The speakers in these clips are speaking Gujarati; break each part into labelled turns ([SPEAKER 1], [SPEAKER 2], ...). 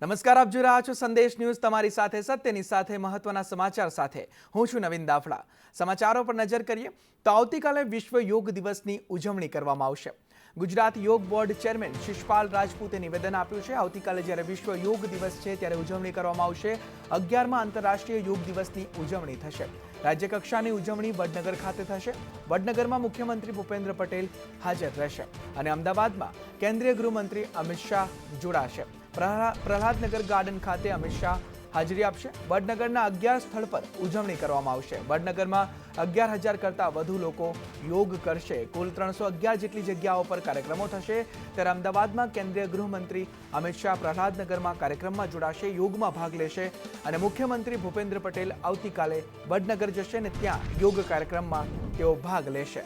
[SPEAKER 1] નમસ્કાર, આપ જોઈ રહ્યા છો સંદેશ ન્યૂઝ, તમારી સાથે સત્યની સાથે મહત્વના સમાચાર સાથે હું છું નવીન દાફડા। સમાચારો પર નજર કરીએ તો આવતીકાલે વિશ્વ યોગ દિવસની ઉજવણી કરવામાં આવશે। ગુજરાત યોગ બોર્ડ ચેરમેન શિષપાલ રાજપૂતે નિવેદન આપ્યું છે। આવતીકાલે જ્યારે વિશ્વ યોગ દિવસ છે ત્યારે ઉજવણી કરવામાં આવશે। 11મા આંતરરાષ્ટ્રીય યોગ દિવસની ઉજવણી થશે। રાજ્ય કક્ષાની ઉજવણી વડનગર ખાતે થશે। વડનગરમાં મુખ્યમંત્રી ભૂપેન્દ્ર પટેલ હાજર રહેશે અને અમદાવાદમાં કેન્દ્રીય ગૃહમંત્રી અમિત શાહ જોડાશે। પ્રહલાદનગર ગાર્ડન ખાતે અમિત શાહ હાજરી આપશે। વડનગરના 11 સ્થળ પર ઉજવણી કરવામાં આવશે। વડનગરમાં 11,000 કરતાં વધુ લોકો યોગ કરશે। કુલ 311 જેટલી જગ્યાઓ પર કાર્યક્રમો થશે। ત્યારે અમદાવાદમાં કેન્દ્રીય ગૃહમંત્રી અમિત શાહ પ્રહલાદનગરમાં કાર્યક્રમમાં જોડાશે, યોગમાં ભાગ લેશે અને મુખ્યમંત્રી ભૂપેન્દ્ર પટેલ આવતીકાલે વડનગર જશે અને ત્યાં યોગ કાર્યક્રમમાં તેઓ ભાગ લેશે।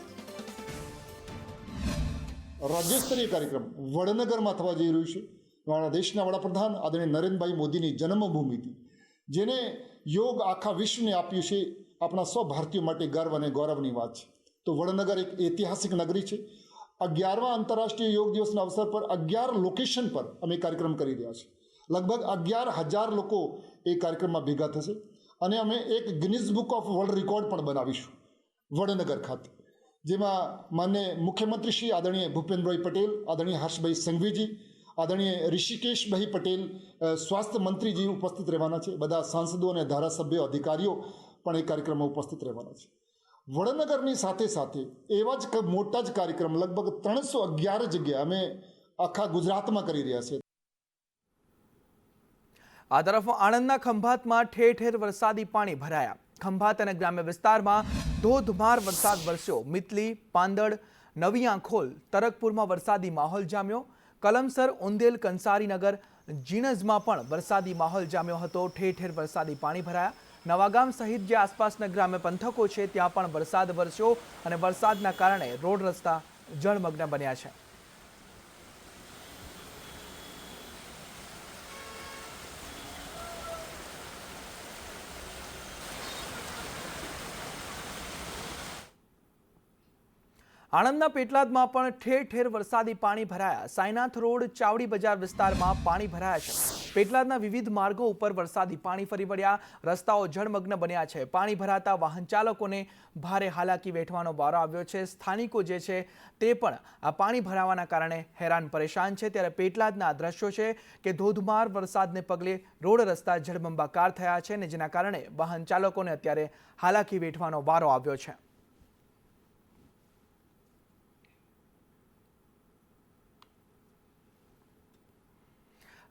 [SPEAKER 2] રાજ્યસ્તરીય કાર્યક્રમ વડનગરમાં થવા જઈ રહ્યું છે। અમારા દેશના વડાપ્રધાન આદરણીય નરેન્દ્રભાઈ મોદીની જન્મભૂમિથી જેને યોગ આખા વિશ્વને આપ્યું છે, આપણા સૌ ભારતીયો માટે ગર્વ અને ગૌરવની વાત છે। તો વડનગર એક ઐતિહાસિક નગરી છે। 11મા આંતરરાષ્ટ્રીય યોગ દિવસના અવસર પર 11 લોકેશન પર અમે કાર્યક્રમ કરી રહ્યા છીએ। લગભગ 11,000 લોકો એ કાર્યક્રમમાં ભેગા થશે અને અમે એક Guinness book of world record પણ બનાવીશું વડનગર ખાતે, જેમાં માન્ય મુખ્યમંત્રી શ્રી આદરણીય ભૂપેન્દ્રભાઈ પટેલ, આદરણીય હર્ષભાઈ સંઘવીજી, આદરણીય ઋષિકેશભાઈ પટેલ સ્વાસ્થ્ય મંત્રીજી ઉપસ્થિત રહેવાના છે। બધા સાંસદો અને ધારાસભ્યો, અધિકારીઓ પણ એ કાર્યક્રમમાં ઉપસ્થિત રહેવાના છે। વડનગરની સાથે સાથે એવા જ મોટા જ કાર્યક્રમ લગભગ 311 જગ્યાએ અમે આખા ગુજરાતમાં કરી રહ્યા છીએ।
[SPEAKER 1] આ તરફ આણંદના ખંભાતમાં ઠેર ઠેર વરસાદી પાણી ભરાયા। ખંભાત અને ગ્રામ્ય વિસ્તારમાં ધોધમાર વરસાદ વરસ્યો। મિતલી, પાંદડ, નવી આંખોલ, તરકપુરમાં વરસાદી માહોલ જામ્યો। કલમસર, ઉંદેલ, કંસારીનગર, જીણઝમાં પણ વરસાદી માહોલ જામ્યો હતો। ઠેર ઠેર વરસાદી પાણી ભરાયા। નવાગામ સહિત જે આસપાસના ગ્રામ્ય પંથકો છે ત્યાં પણ વરસાદ વરસ્યો અને વરસાદના કારણે રોડ રસ્તા જળમગ્ન બન્યા છે। આણંદના પેટલાદમાં પણ ઠેર ઠેર વરસાદી પાણી ભરાયા। સાઈનાથ રોડ, ચાવડી બજાર વિસ્તારમાં પાણી ભરાયા છે। પેટલાદના વિવિધ માર્ગો ઉપર વરસાદી પાણી ફરી વળ્યા। રસ્તાઓ જળમગ્ન બન્યા છે। પાણી ભરાતા વાહન ચાલકોને ભારે હાલાકી વેઠવાનો વારો આવ્યો છે। સ્થાનિકો જે છે તે પણ આ પાણી ભરાવાના કારણે હેરાન પરેશાન છે। ત્યારે પેટલાદના આ દ્રશ્યો છે કે ધોધમાર વરસાદને પગલે રોડ રસ્તા જળબંબાકાર થયા છે અને જેના કારણે વાહન ચાલકોને અત્યારે હાલાકી વેઠવાનો વારો આવ્યો છે।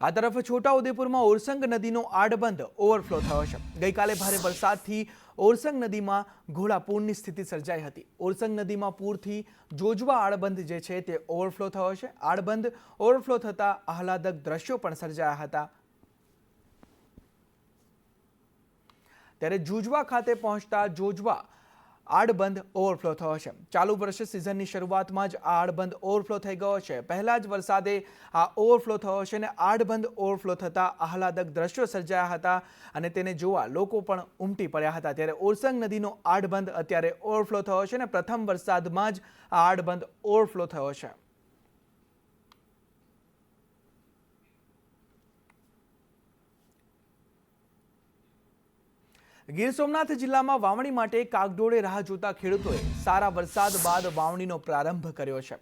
[SPEAKER 1] આ તરફ છોટાઉદેપુરમાં ઓરસંગ નદીનો આડબંધ ઓવરફ્લો થયો છે। ગઈકાલે ભારે વરસાદથી ઓરસંગ નદીમાં ઘોડાપૂરની સ્થિતિ સર્જાઈ હતી। ઓરસંગ નદીમાં પૂરથી જોજવા આડબંધ જે છે તે ઓવરફ્લો થયો છે। આડબંધ ઓવરફ્લો થતા આહલાદક દ્રશ્યો પણ સર્જાયા હતા। ત્યારે જુજવા ખાતે પહોંચતા જોજવા આડબંધ ઓવરફ્લો થયો છે। ચાલુ વર્ષે સિઝનની શરૂઆતમાં જ આ આડબંધ ઓવરફ્લો થઈ ગયો છે। પહેલા જ વરસાદે આ ઓવરફ્લો થયો છે અને આડબંધ ઓવરફ્લો થતાં આહલાદક દ્રશ્યો સર્જાયા હતા અને તેને જોવા લોકો પણ ઉમટી પડ્યા હતા। ત્યારે ઓરસંગ નદીનો આડબંધ અત્યારે ઓવરફ્લો થયો છે અને પ્રથમ વરસાદમાં જ આ આડબંધ ઓવરફ્લો થયો છે। ગીર સોમનાથ જિલ્લામાં વાવણી માટે કાગડોળે રાહ જોતા ખેડૂતોએ સારા વરસાદ બાદ વાવણીનો પ્રારંભ કર્યો છે।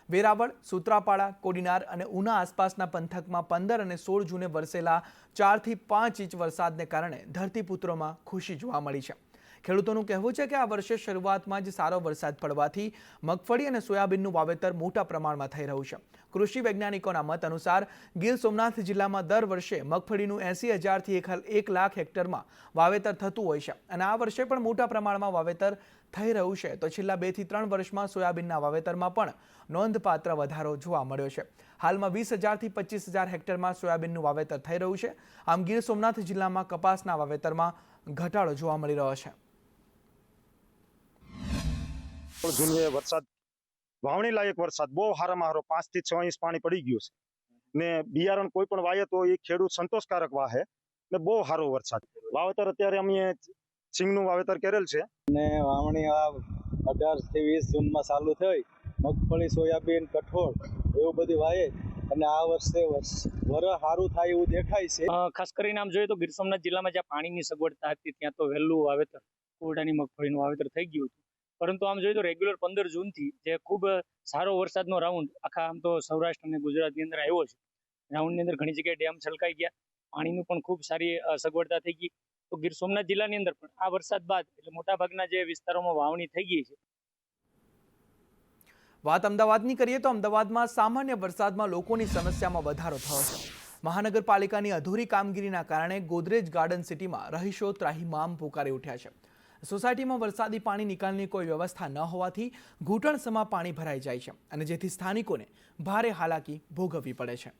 [SPEAKER 1] વેરાવળ, સૂત્રાપાડા, કોડીનાર અને ઉના આસપાસના પંથકમાં 15 અને 16 જૂને વરસેલા 4 થી 5 ઇંચ વરસાદને કારણે ધરતીપુત્રોમાં ખુશી જોવા મળી છે। ખેડૂતોનું કહેવું છે કે આ વર્ષે શરૂઆતમાં જ સારો વરસાદ પડવાથી મગફળી અને સોયાબીનનું વાવેતર મોટા પ્રમાણમાં થઈ રહ્યું છે। કૃષિ વૈજ્ઞાનિકોના મત અનુસાર ગીર સોમનાથ જિલ્લામાં દર વર્ષે મગફળીનું 80,000 થી 1 લાખ હેક્ટરમાં વાવેતર થતું હોય છે અને આ વર્ષે પણ મોટા પ્રમાણમાં વાવેતર થઈ રહ્યું છે। તો છેલ્લા 2 થી 3 વર્ષમાં સોયાબીનના વાવેતરમાં પણ નોંધપાત્ર વધારો જોવા મળ્યો છે। હાલમાં 20,000 થી 25,000 હેક્ટરમાં સોયાબીનનું વાવેતર થઈ રહ્યું છે। આમ ગીર સોમનાથ જિલ્લામાં કપાસના વાવેતરમાં ઘટાડો જોવા મળી રહ્યો છે।
[SPEAKER 3] જૂનવે વરસાદ, વાવણી લાયક વરસાદ બહુ સારામાં સારો 5 થી 6 ઇંચ પાણી પડી ગયું છે ને બિયારણ કોઈ પણ વાય તો એ ખેડૂત સંતોષકારક વાહે ને બહુ સારો વરસાદ। વાવેતર અત્યારે અમે સિંગનું વાવેતર કરેલ છે
[SPEAKER 4] ને વાવણી આ 18 થી 20 જૂનમાં ચાલુ થઈ। મગફળી, સોયાબીન, કઠોળ એવું બધું વાય અને આ વર્ષે વર સારું થાય એવું દેખાય છે.
[SPEAKER 5] ખાસ કરીને આમ જોઈએ તો ગીર સોમનાથ જિલ્લામાં જ્યાં પાણીની સગવડતા હતી ત્યાં તો વહેલું વાવેતર કોરડાની મગફળીનું વાવેતર થઈ ગયું હતું, પરંતુ આમ જોઈએ તો રેગ્યુલર 15 જૂનથી જે ખૂબ સારો વરસાદનો રાઉન્ડ આખા આમ તો સૌરાષ્ટ્ર અને ગુજરાતની અંદર આવ્યો છે. રાઉન્ડની અંદર ઘણી જગ્યાએ ડેમ છલકાઈ ગયા, પાણીનું પણ ખૂબ સારી સગવડતા થઈ ગઈ. તો ગીર સોમનાથ જિલ્લાની અંદર પણ આ વરસાદ બાદ એટલે મોટાભાગના જે વિસ્તારોમાં વાવણી થઈ ગઈ છે.
[SPEAKER 1] વાત અમદાવાદની કરીએ તો અમદાવાદમાં સામાન્ય વરસાદમાં લોકોની સમસ્યામાં વધારો થયો છે. મહાનગરપાલિકાની અધૂરી કામગીરીના કારણે ગોદરેજ ગાર્ડન સિટીમાં રહીશો ત્રાહિમામ પોકારી ઉઠ્યા છે. સોસાયટીમાં વરસાદી પાણી નિકાલની કોઈ વ્યવસ્થા ન હોવાથી ઘૂંટણસમાં પાણી ભરાઈ જાય છે અને જેથી સ્થાનિકોને ભારે હાલાકી ભોગવવી પડે છે.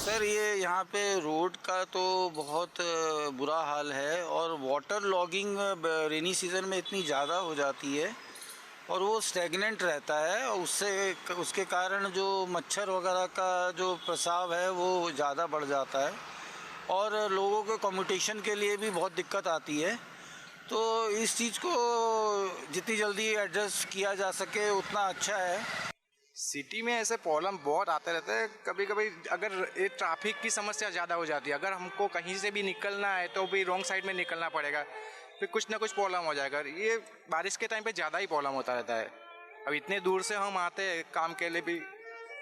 [SPEAKER 6] सर ये यहाँ पे रोड का तो बहुत बुरा हाल है और वाटर लॉगिंग रेनी सीज़न में इतनी ज़्यादा हो जाती है और वो स्टेगनेंट रहता है और उसके कारण जो मच्छर वगैरह का जो प्रसाव है वो ज़्यादा बढ़ जाता है और लोगों के कम्यूटेशन के लिए भी बहुत दिक्कत आती है. तो इस चीज़ को जितनी जल्दी एड्रेस किया जा सके उतना अच्छा है.
[SPEAKER 7] सिटी में ऐसे प्रॉब्लम बहुत आते रहते हैं. कभी कभी अगर ये ट्रैफिक की समस्या ज़्यादा हो जाती है, अगर हमको कहीं से भी निकलना है तो भी रॉन्ग साइड में निकलना पड़ेगा, फिर कुछ ना कुछ प्रॉब्लम हो जाएगा. ये बारिश के टाइम पे ज़्यादा ही प्रॉब्लम होता रहता है. अब इतने दूर से हम आते हैं काम के लिए भी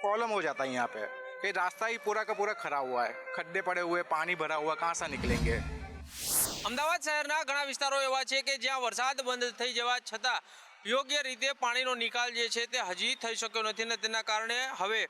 [SPEAKER 7] प्रॉब्लम हो जाता है यहाँ पे. कहीं रास्ता ही पूरा का पूरा खराब हुआ है, खड्डे पड़े हुए, पानी भरा हुआ, कहाँ से निकलेंगे.
[SPEAKER 8] અમદાવાદ શહેરના ઘણા વિસ્તારો એવા છે કે જ્યાં વરસાદ બંધ થઈ જવા છતાં યોગ્ય રીતે પાણીનો નિકાલ જે છે તે હજી થઈ શક્યો નથી અને તેના કારણે હવે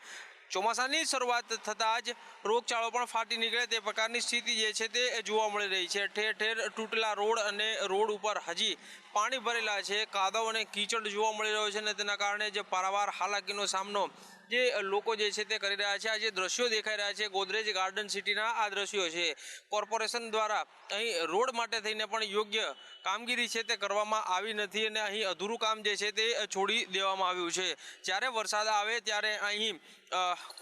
[SPEAKER 8] ચોમાસાની શરૂઆત થતાં જ રોગચાળો પણ ફાટી નીકળે તે પ્રકારની સ્થિતિ જે છે તે જોવા મળી રહી છે. ઠેર ઠેર તૂટેલા રોડ અને રોડ ઉપર હજી પાણી ભરેલા છે, કાદવ અને કીચડ જોવા મળી રહ્યો છે અને તેના કારણે જે પારાવાર હાલાકીનો સામનો જે લોકો જે છે તે કરી રહ્યા છે. આ જે દ્રશ્યો દેખાઈ રહ્યા છે ગોદરેજ ગાર્ડન સિટીના આ દ્રશ્યો છે. કોર્પોરેશન દ્વારા અહીં રોડ માટે થઈને પણ યોગ્ય કામગીરી છે તે કરવામાં આવી નથી અને અહીં અધૂરું કામ જે છે તે છોડી દેવામાં આવ્યું છે. જ્યારે વરસાદ આવે ત્યારે અહીં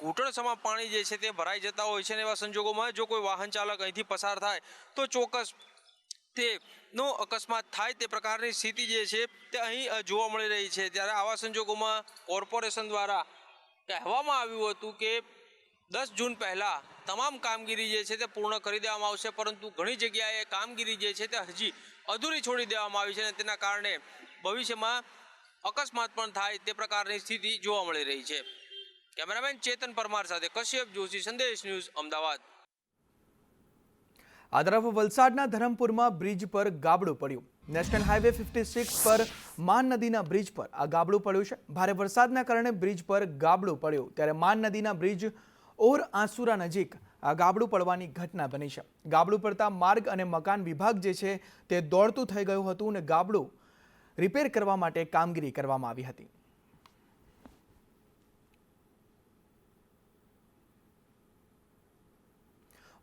[SPEAKER 8] ઘૂંટણસમાં પાણી જે છે તે ભરાઈ જતા હોય છે અને એવા સંજોગોમાં જો કોઈ વાહન ચાલક અહીંથી પસાર થાય તો ચોક્કસ તેનો અકસ્માત થાય તે પ્રકારની સ્થિતિ જે છે તે અહીં જોવા મળી રહી છે. ત્યારે આવા સંજોગોમાં કોર્પોરેશન દ્વારા કહેવામાં આવ્યું હતું કે 10 જૂન પહેલાં તમામ કામગીરી જે છે તે પૂર્ણ કરી દેવામાં આવશે, પરંતુ ઘણી જગ્યાએ કામગીરી જે છે તે હજી અધૂરી છોડી દેવામાં આવી છે અને તેના કારણે ભવિષ્યમાં અકસ્માત પણ થાય તે પ્રકારની સ્થિતિ જોવા મળી રહી છે. કેમેરામેન ચેતન પરમાર સાથે કશ્યપ જોશી, સંદેશ ન્યૂઝ, અમદાવાદ.
[SPEAKER 1] આ તરફ વલસાડના ધરમપુરમાં બ્રિજ પર ગાબડું પડ્યું. નેશનલ હાઈવે 56 પર માન નદીના બ્રિજ પર આ ગાબડું પડ્યું છે. ભારે વરસાદના કારણે બ્રિજ પર ગાબડું પડ્યું ત્યારે માન નદીના બ્રિજ ઓર આંસુરા નજીક આ ગાબડું પડવાની ઘટના બની છે. ગાબડું પડતા માર્ગ અને મકાન વિભાગ જે છે તે દોડતું થઈ ગયું હતું અને ગાબડું રિપેર કરવા માટે કામગીરી કરવામાં આવી હતી.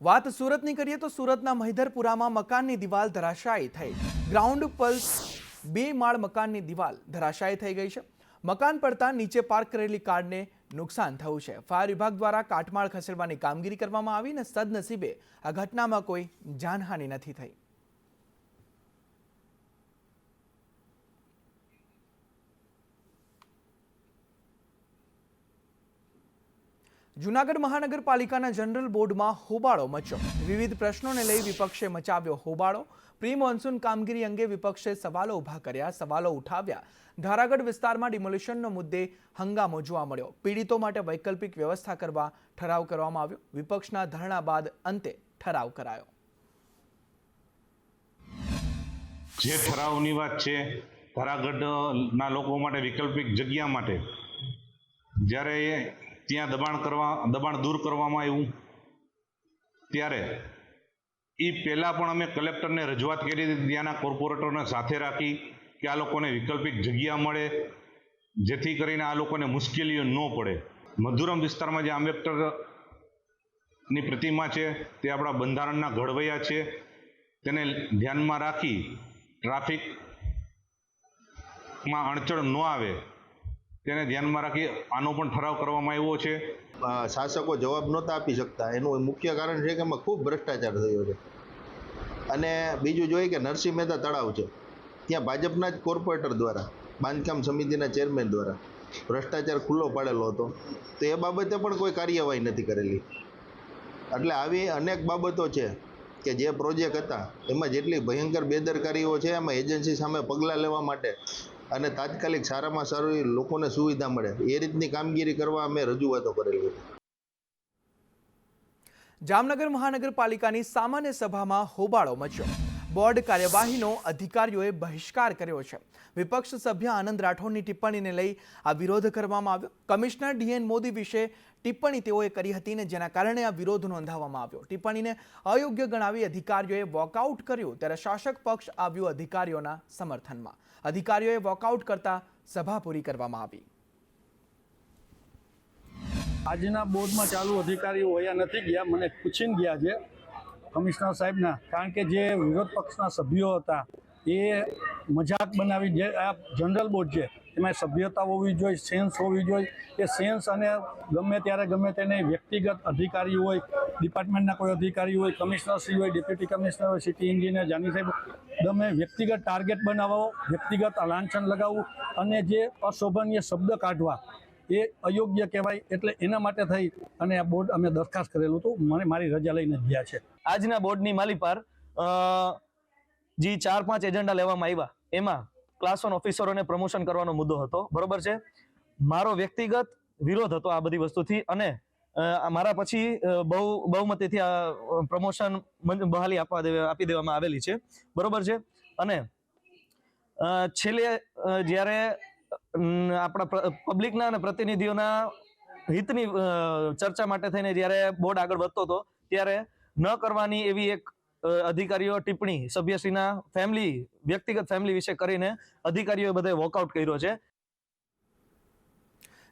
[SPEAKER 1] વાત સુરતની કરીએ તો સુરતના મહિધરપુરામાં મકાનની દિવાલ ધરાશાયી થઈ. ગ્રાઉન્ડ પલ્સ 2 માળ મકાનની દિવાલ ધરાશાયી થઈ ગઈ છે. મકાન પડતા નીચે પાર્ક કરેલી કારને નુકસાન થયું છે. ફાયર વિભાગ દ્વારા કાટમાળ ખસેડવાની કામગીરી કરવામાં આવી અને સદનસીબે આ ઘટનામાં કોઈ જાનહાનિ નથી થઈ. જૂનાગઢ મહાનગરપાલિકાના જનરલ બોર્ડમાં હોબાળો મચ્યો. વિવિધ પ્રશ્નોને લઈ વિપક્ષે મચાવ્યો હોબાળો. પ્રી મોન્સૂન કામગીરી અંગે વિપક્ષે સવાલો ઊભા કર્યા, સવાલો ઉઠાવ્યા. ધારાગઢ વિસ્તારમાં ડિમોલિશનનો મુદ્દે હંગામો જોવા મળ્યો. પીડિતો માટે વૈકલ્પિક વ્યવસ્થા કરવા ઠરાવ કરવામાં આવ્યો. વિપક્ષના ધરણા બાદ અંતે ઠરાવ કરાયો.
[SPEAKER 9] જે ઠરાવની વાત છે, ધારાગઢના લોકો માટે વૈકલ્પિક જગ્યા માટે જ્યારે ત્યાં દબાણ દૂર કરવામાં આવ્યું ત્યારે એ પહેલાં પણ અમે કલેક્ટરને રજૂઆત કરી હતી, ત્યાંના કોર્પોરેટરને સાથે રાખી કે આ લોકોને વૈકલ્પિક જગ્યા મળે જેથી કરીને આ લોકોને મુશ્કેલીઓ ન પડે. મધુરમ વિસ્તારમાં જે આંબેડકરની પ્રતિમા છે તે આપણા બંધારણના ઘડવૈયા છે, તેને ધ્યાનમાં રાખી ટ્રાફિકમાં અડચણ ન આવે તેને ધ્યાનમાં રાખી આનો પણ ઠરાવ કરવામાં આવ્યો છે.
[SPEAKER 10] શાસકો જવાબ નહોતા આપી શકતા, એનું મુખ્ય કારણ છે કે એમાં ખૂબ ભ્રષ્ટાચાર થયો છે. અને બીજું જોઈએ કે નરસિંહ મહેતા તળાવ છે, ત્યાં ભાજપના જ કોર્પોરેટર દ્વારા, બાંધકામ સમિતિના ચેરમેન દ્વારા ભ્રષ્ટાચાર ખુલ્લો પાડેલો હતો, તો એ બાબતે પણ કોઈ કાર્યવાહી નથી કરેલી. એટલે આવી અનેક બાબતો છે કે જે પ્રોજેક્ટ હતા એમાં જેટલી ભયંકર બેદરકારીઓ છે, એમાં એજન્સી સામે પગલાં લેવા માટે અને તાત્કાલિક સારામાં સારી લોકોને સુવિધા મળે એ રીતની કામગીરી કરવા અમે રજૂઆતો કરેલી હતી.
[SPEAKER 1] જામનગર મહાનગરપાલિકાની સામાન્ય સભામાં હોબાળો મચ્યો. બોર્ડ કાર્યવાહીનો અધિકારીઓએ બહિષ્કાર કર્યો છે. વિપક્ષ સભ્ય આનંદ રાઠોડની ટિપ્પણીને લઈ આ વિરોધ કરવામાં આવ્યો. કમિશનર ડીએન મોદી વિશે ટિપ્પણી તેઓએ કરી હતી ને જેના કારણે આ વિરોધ નોંધાવવામાં આવ્યો. ટિપ્પણીને અયોગ્ય ગણાવી અધિકારીઓએ વોકઆઉટ કર્યું ત્યારે શાસક પક્ષ આવ્યું અધિકારીઓના સમર્થનમાં. અધિકારીઓએ વોકઆઉટ કરતા સભા પૂરી કરવામાં આવી.
[SPEAKER 4] આજના બોર્ડમાં ચાલુ અધિકારીઓ વયા નથી ગયા, મને પૂછીને ગયા છે કમિશનર સાહેબના, કારણ કે જે વિરોધ પક્ષના સભ્યો હતા એ મજાક બનાવી, જે આ જનરલ બોર્ડ છે એમાં સભ્યતા હોવી જોઈએ, સેન્સ હોવી જોઈએ. એ સેન્સ અને ગમે ત્યારે ગમે તેને વ્યક્તિગત અધિકારી હોય, ડિપાર્ટમેન્ટના કોઈ અધિકારી હોય, કમિશનરશ્રી હોય, ડેપ્યુટી કમિશનર હોય, સિટી એન્જિનિયર, જાની સાહેબ, ગમે વ્યક્તિગત ટાર્ગેટ બનાવવો, વ્યક્તિગત લાંછન લગાવવું અને જે અશોભનીય શબ્દ કાઢવા એ અયોગ્ય કહેવાય. એટલે એના માટે થઈ અને આ બોર્ડ અમે દરખાસ્ત કરેલું હતું, મને મારી રજા લઈને ગયા છે.
[SPEAKER 11] આજના બોર્ડની માલિપાર જે 4-5 એજન્ડા લેવામાં આવ્યા એમાં ક્લાસ 1 ઓફિસરોને પ્રમોશન કરવાનો મુદ્દો હતો, બરોબર છે. મારો વ્યક્તિગત વિરોધ હતો આ બધી વસ્તુથી અને મારા પછી બહુમતીથી આ પ્રમોશન બહાલી આપી દેવામાં આવેલી છે, બરોબર છે. અને છેલ્લે જ્યારે આપણા પબ્લિકના અને પ્રતિનિધિઓના હિતની ચર્ચા માટે થઈને જ્યારે બોર્ડ આગળ વધતો હતો ત્યારે ન કરવાની એવી એક અધિકારીઓ ટિપ્પણી સભ્યશ્રીના વ્યક્તિગત ફેમિલી વિશે કરીને અધિકારીઓએ બધે વોકઆઉટ કર્યો છે.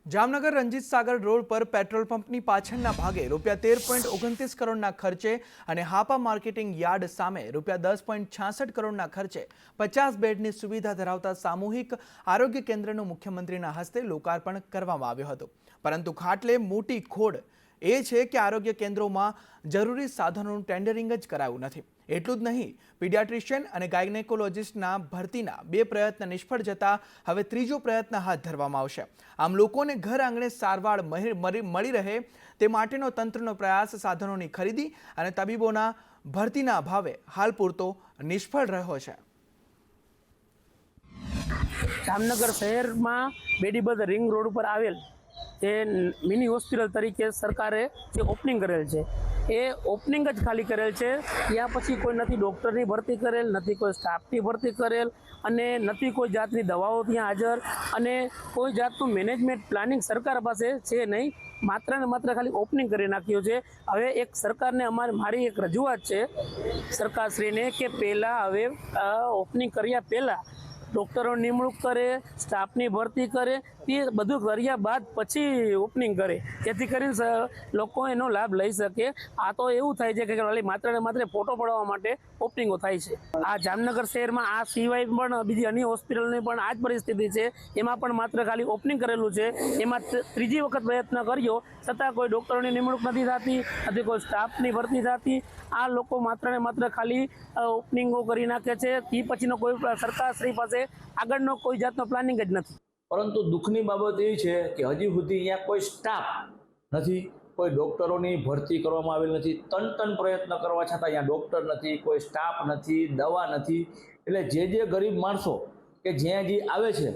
[SPEAKER 1] જામનગર રંજીત સાગર રોડ પર પેટ્રોલ પંપની પાછળના ભાગે ₹13.29 કરોડના ખર્ચે અને હાપા માર્કેટિંગ યાર્ડ સામે ₹10.66 કરોડના ખર્ચે 50 બેડની સુવિધા ધરાવતા સામૂહિક આરોગ્ય કેન્દ્રનું મુખ્યમંત્રીના હસ્તે લોકાર્પણ કરવામાં આવ્યું હતું. પરંતુ ખાટલે મોટી ખોડ એ છે કે આરોગ્ય કેન્દ્રોમાં જરૂરી સાધનોનું ટેન્ડરિંગ જ કરાયું નથી. એટલું જ નહીં, પીડિયાટ્રિશિયન અને ગાયનેકોલોજિસ્ટના ભરતીના 2 પ્રયત્ન નિષ્ફળ જતા હવે 3જો પ્રયત્ન હાથ ધરવામાં આવશે. આમ લોકોને ઘર આંગણે સારવાર મળી રહે તે માટેનો તંત્રનો પ્રયાસ સાધનોની ખરીદી અને તબીબોના ભરતીના અભાવે હાલ પૂરતો નિષ્ફળ રહ્યો છે.
[SPEAKER 12] જામનગર શહેરમાં બેડીબદ રિંગ રોડ ઉપર આવેલ એ મિની હોસ્પિટલ તરીકે સરકારે જે ઓપનિંગ કરેલ છે એ ઓપનિંગ જ ખાલી કરેલ છે. ત્યાં પછી કોઈ નથી ડૉક્ટરની ભરતી કરેલ, નથી કોઈ સ્ટાફની ભરતી કરેલ અને નથી કોઈ જાતની દવાઓ ત્યાં હાજર અને કોઈ જાતનું મેનેજમેન્ટ પ્લાનિંગ સરકાર પાસે છે નહીં. માત્ર ને માત્ર ખાલી ઓપનિંગ કરી નાખ્યું છે. હવે એક સરકારને મારી એક રજૂઆત છે સરકારશ્રીને કે પહેલાં હવે ઓપનિંગ કર્યા પહેલાં ડૉક્ટરોની નિમણૂક કરે, સ્ટાફની ભરતી કરે, તે બધું કર્યા બાદ પછી ઓપનિંગ કરે, જેથી કરીને લોકો એનો લાભ લઈ શકે. આ તો એવું થાય છે કે ખાલી માત્ર ને માત્ર ફોટો પડાવવા માટે ઓપનિંગો થાય છે. આ જામનગર શહેરમાં આ સિવાય પણ બીજી અન્ય હોસ્પિટલની પણ આ જ પરિસ્થિતિ છે. એમાં પણ માત્ર ખાલી ઓપનિંગ કરેલું છે. એમાં 3જી વખત પ્રયત્ન કર્યો છતાં કોઈ ડૉક્ટરોની નિમણૂક નથી થતી, નથી કોઈ સ્ટાફની ભરતી થતી. આ લોકો માત્ર ને માત્ર ખાલી ઓપનિંગો કરી નાખે છે. તે પછીનો કોઈ સરકારશ્રી પાસે આગળનો કોઈ જાતનો પ્લાનિંગ જ નથી.
[SPEAKER 13] પરંતુ દુઃખની બાબત એ છે કે હજી સુધી અહીંયા કોઈ સ્ટાફ નથી, કોઈ ડૉક્ટરોની ભરતી કરવામાં આવેલ નથી. તન પ્રયત્ન કરવા છતાં અહીંયા ડૉક્ટર નથી, કોઈ સ્ટાફ નથી, દવા નથી. એટલે જે ગરીબ માણસો કે જ્યાં જે આવે છે